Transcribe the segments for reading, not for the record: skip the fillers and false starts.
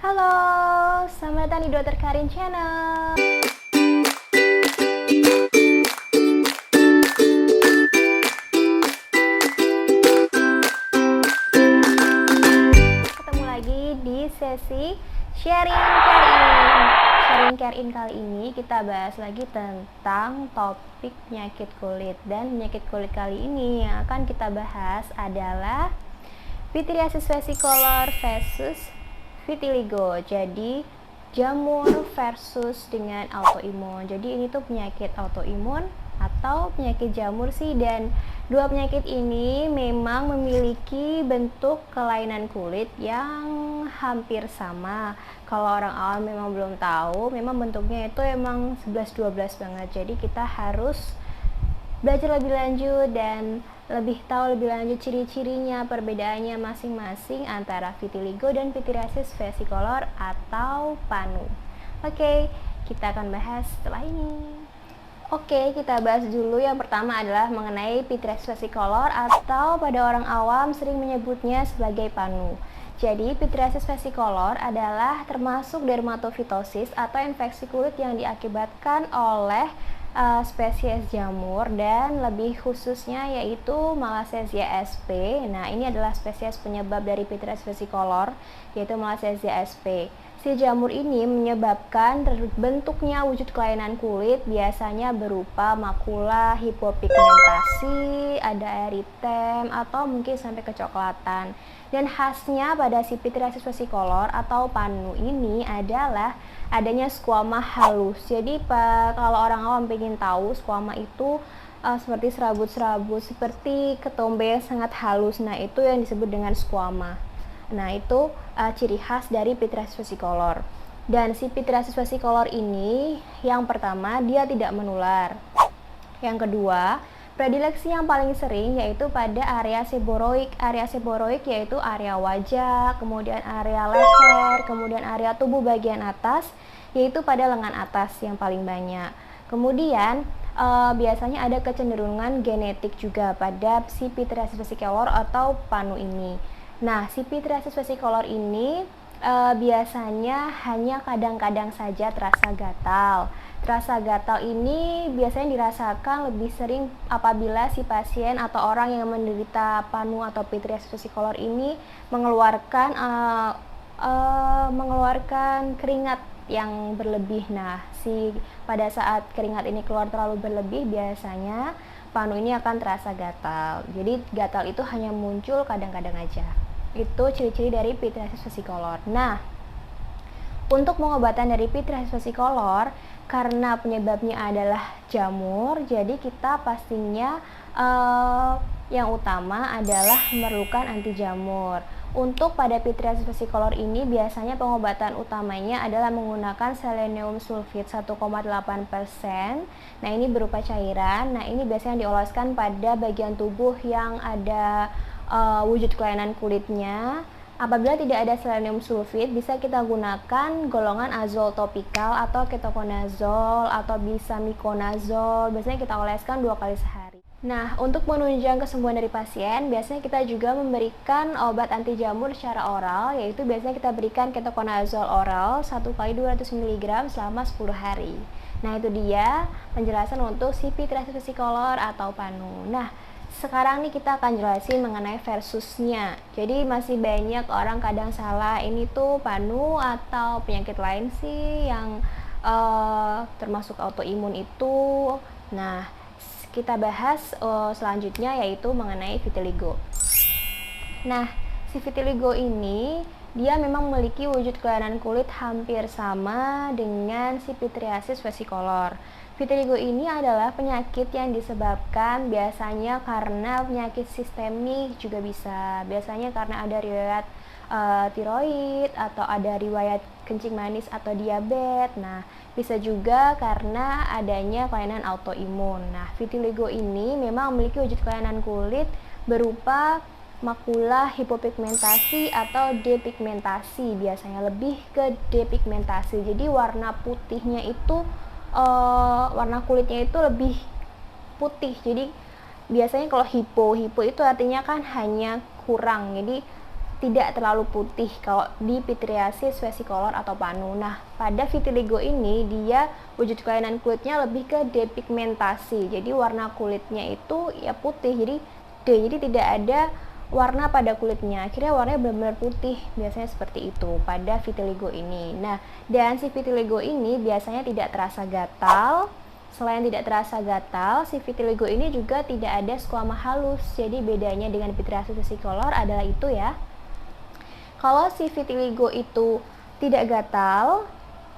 Halo, selamat datang di Dokter Karin Channel. Ketemu lagi di sesi Sharing Care In kali ini kita bahas lagi tentang topik penyakit kulit. Dan penyakit kulit kali ini yang akan kita bahas adalah pityriasis versicolor versus vitiligo. Jadi jamur versus dengan autoimun. Jadi ini tuh penyakit autoimun atau penyakit jamur sih, dan dua penyakit ini memang memiliki bentuk kelainan kulit yang hampir sama. Kalau orang awam memang belum tahu, memang bentuknya itu emang 11-12 banget. Jadi kita harus belajar lebih lanjut dan lebih tahu lebih lanjut ciri-cirinya, perbedaannya masing-masing antara vitiligo dan pityriasis versicolor atau PANU. Oke, kita akan bahas setelah ini. Oke, kita bahas dulu. Yang pertama adalah mengenai pityriasis versicolor atau pada orang awam sering menyebutnya sebagai PANU. Jadi, pityriasis versicolor adalah termasuk dermatofitosis atau infeksi kulit yang diakibatkan oleh spesies jamur, dan lebih khususnya yaitu Malassezia sp. Nah, ini adalah spesies penyebab dari pityriasis versicolor, yaitu Malassezia sp. Si jamur ini menyebabkan terbentuknya wujud kelainan kulit, biasanya berupa makula, hipopigmentasi, ada eritem, atau mungkin sampai kecoklatan. Dan khasnya pada si pityriasis versicolor atau PANU ini adalah adanya squama halus. Jadi kalau orang awam pengen tahu, squama itu seperti serabut-serabut, seperti ketombe yang sangat halus. Nah, itu yang disebut dengan squama. Nah, itu ciri khas dari pityriasis versicolor. Dan si pityriasis versicolor ini, yang pertama, dia tidak menular. Yang kedua, predileksi yang paling sering yaitu pada area seboroik. Area seboroik yaitu area wajah, kemudian area leher, kemudian area tubuh bagian atas, yaitu pada lengan atas yang paling banyak. Kemudian biasanya ada kecenderungan genetik juga pada si pityriasis versicolor atau PANU ini. Nah, si pityriasis versicolor ini biasanya hanya kadang-kadang saja terasa gatal. Terasa gatal ini biasanya dirasakan lebih sering apabila si pasien atau orang yang menderita PANU atau pityriasis versicolor ini mengeluarkan keringat yang berlebih. Nah, pada saat keringat ini keluar terlalu berlebih, biasanya PANU ini akan terasa gatal. Jadi gatal itu hanya muncul kadang-kadang aja. Itu ciri-ciri dari pityriasis versicolor. Nah, untuk pengobatan dari pityriasis versicolor, karena penyebabnya adalah jamur, jadi kita pastinya yang utama adalah memerlukan anti jamur. Untuk pada pityriasis versicolor ini biasanya pengobatan utamanya adalah menggunakan selenium sulfit 1,8%. Nah, ini berupa cairan. Nah, ini biasanya dioleskan pada bagian tubuh yang ada wujud kelainan kulitnya. Apabila tidak ada selenium sulfit, bisa kita gunakan golongan azol topikal atau ketoconazole atau bisa miconazole. Biasanya kita oleskan 2 kali sehari. Nah, untuk menunjang kesembuhan dari pasien, biasanya kita juga memberikan obat anti jamur secara oral, yaitu biasanya kita berikan ketoconazole oral 1 kali 200 mg selama 10 hari. Nah, itu dia penjelasan untuk si pityriasis versicolor atau PANU. Nah, sekarang nih kita akan jelasin mengenai versusnya. Jadi masih banyak orang kadang salah, ini tuh PANU atau penyakit lain sih yang termasuk autoimun itu. Nah, kita bahas selanjutnya yaitu mengenai vitiligo. Nah, si vitiligo ini dia memang memiliki wujud kelainan kulit hampir sama dengan si pityriasis versicolor. Vitiligo ini adalah penyakit yang disebabkan biasanya karena penyakit sistemik, juga bisa. Biasanya karena ada riwayat tiroid atau ada riwayat kencing manis atau diabetes. Nah, bisa juga karena adanya kelainan autoimun. Nah, vitiligo ini memang memiliki wujud kelainan kulit berupa makula, hipopigmentasi atau depigmentasi. Biasanya lebih ke depigmentasi. Jadi warna putihnya itu warna kulitnya itu lebih putih. Jadi biasanya kalau hipo itu artinya kan hanya kurang. Jadi tidak terlalu putih kalau di pityriasis vesicolor atau panu. Nah, pada vitiligo ini dia wujud kelainan kulitnya lebih ke depigmentasi. Jadi warna kulitnya itu ya putih. Jadi tidak ada warna pada kulitnya. Akhirnya warnanya benar-benar putih. Biasanya seperti itu pada vitiligo ini. Nah, dan si vitiligo ini biasanya tidak terasa gatal. Selain tidak terasa gatal, si vitiligo ini juga tidak ada skuama halus. Jadi bedanya dengan pityriasis vesicolor adalah itu ya. Kalau si vitiligo itu tidak gatal,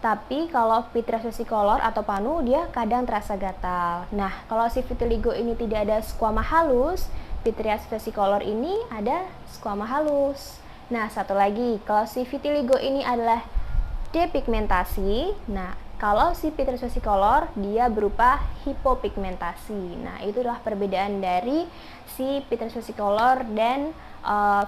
tapi kalau pityriasis vesicolor atau panu dia kadang terasa gatal. Nah, kalau si vitiligo ini tidak ada skuama halus, pityriasis vesicolor ini ada skuama halus. Nah, satu lagi, kalau si vitiligo ini adalah depigmentasi, nah kalau si pityriasis vesicolor dia berupa hipopigmentasi. Nah, itulah perbedaan dari si pityriasis vesicolor dan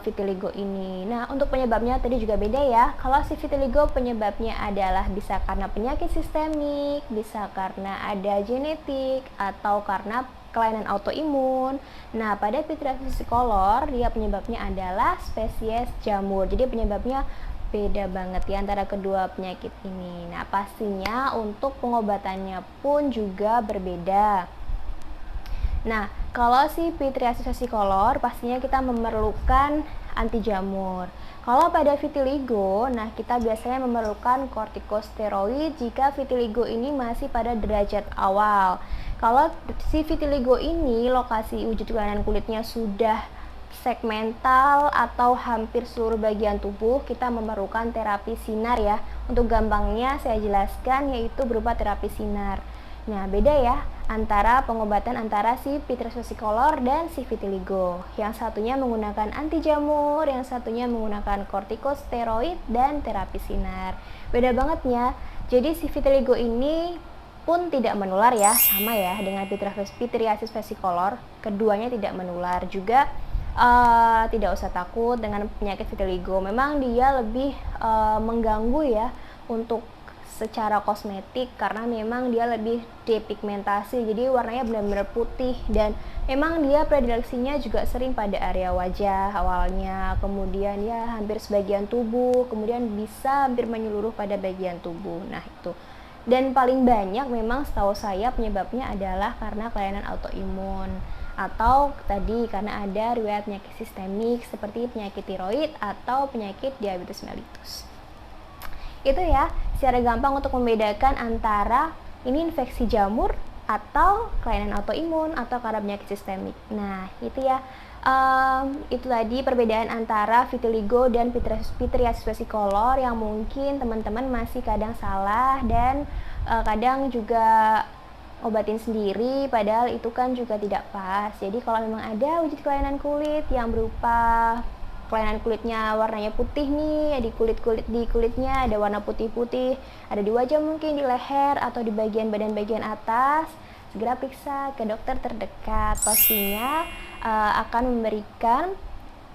vitiligo ini. Nah, untuk penyebabnya tadi juga beda ya. Kalau si vitiligo penyebabnya adalah bisa karena penyakit sistemik, bisa karena ada genetik, atau karena kelainan autoimun. Nah, pada pityriasis vesicolor dia penyebabnya adalah spesies jamur. Jadi penyebabnya beda banget ya antara kedua penyakit ini. Nah, pastinya untuk pengobatannya pun juga berbeda. Nah, kalau si pityriasis vesicolor pastinya kita memerlukan anti jamur. Kalau pada vitiligo, nah kita biasanya memerlukan kortikosteroid jika vitiligo ini masih pada derajat awal. Kalau si vitiligo ini lokasi wujud kelainan kulitnya sudah segmental atau hampir seluruh bagian tubuh, kita memerlukan terapi sinar ya. Untuk gampangnya saya jelaskan yaitu berupa terapi sinar. Nah, beda ya antara pengobatan antara si pityriasis vesicolor dan si vitiligo. Yang satunya menggunakan anti jamur, yang satunya menggunakan kortikosteroid dan terapi sinar. Beda banget ya. Jadi si vitiligo ini pun tidak menular ya, sama ya dengan pityriasis vesicolor. Keduanya tidak menular juga. Tidak usah takut dengan penyakit vitiligo. Memang dia lebih mengganggu ya untuk secara kosmetik karena memang dia lebih depigmentasi, jadi warnanya benar-benar putih dan memang dia predileksinya juga sering pada area wajah awalnya, kemudian ya hampir sebagian tubuh, kemudian bisa hampir menyeluruh pada bagian tubuh. Nah, itu. Dan paling banyak memang setahu saya penyebabnya adalah karena kelainan autoimun atau tadi karena ada riwayat penyakit sistemik seperti penyakit tiroid atau penyakit diabetes mellitus. Itu ya, secara gampang untuk membedakan antara ini infeksi jamur atau kelainan autoimun atau karena penyakit sistemik. Nah, itu ya, itu tadi perbedaan antara vitiligo dan pityriasis vesicolor yang mungkin teman-teman masih kadang salah dan kadang juga obatin sendiri, padahal itu kan juga tidak pas. Jadi kalau memang ada wujud kelainan kulit yang berupa kelainan kulitnya warnanya putih nih, di kulitnya ada warna putih-putih, ada di wajah mungkin, di leher atau di bagian atas, segera periksa ke dokter terdekat. Pastinya akan memberikan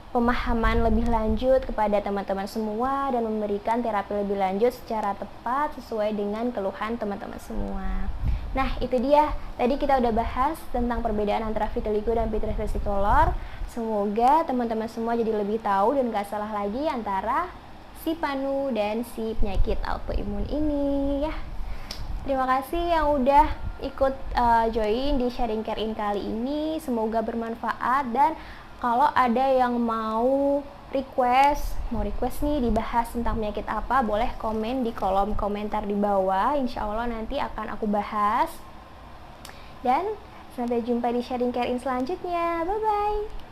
pemahaman lebih lanjut kepada teman-teman semua dan memberikan terapi lebih lanjut secara tepat sesuai dengan keluhan teman-teman semua. Nah, itu dia. Tadi kita udah bahas tentang perbedaan antara vitiligo dan pityriasis vesicolor. Semoga teman-teman semua jadi lebih tahu dan gak salah lagi antara si panu dan si penyakit autoimun ini ya. Terima kasih yang udah ikut join di Sharing Care In kali ini. Semoga bermanfaat, dan kalau ada yang mau request nih dibahas tentang penyakit apa, boleh komen di kolom komentar di bawah. Insya Allah nanti akan aku bahas. Dan sampai jumpa di Sharing Care In selanjutnya. Bye bye.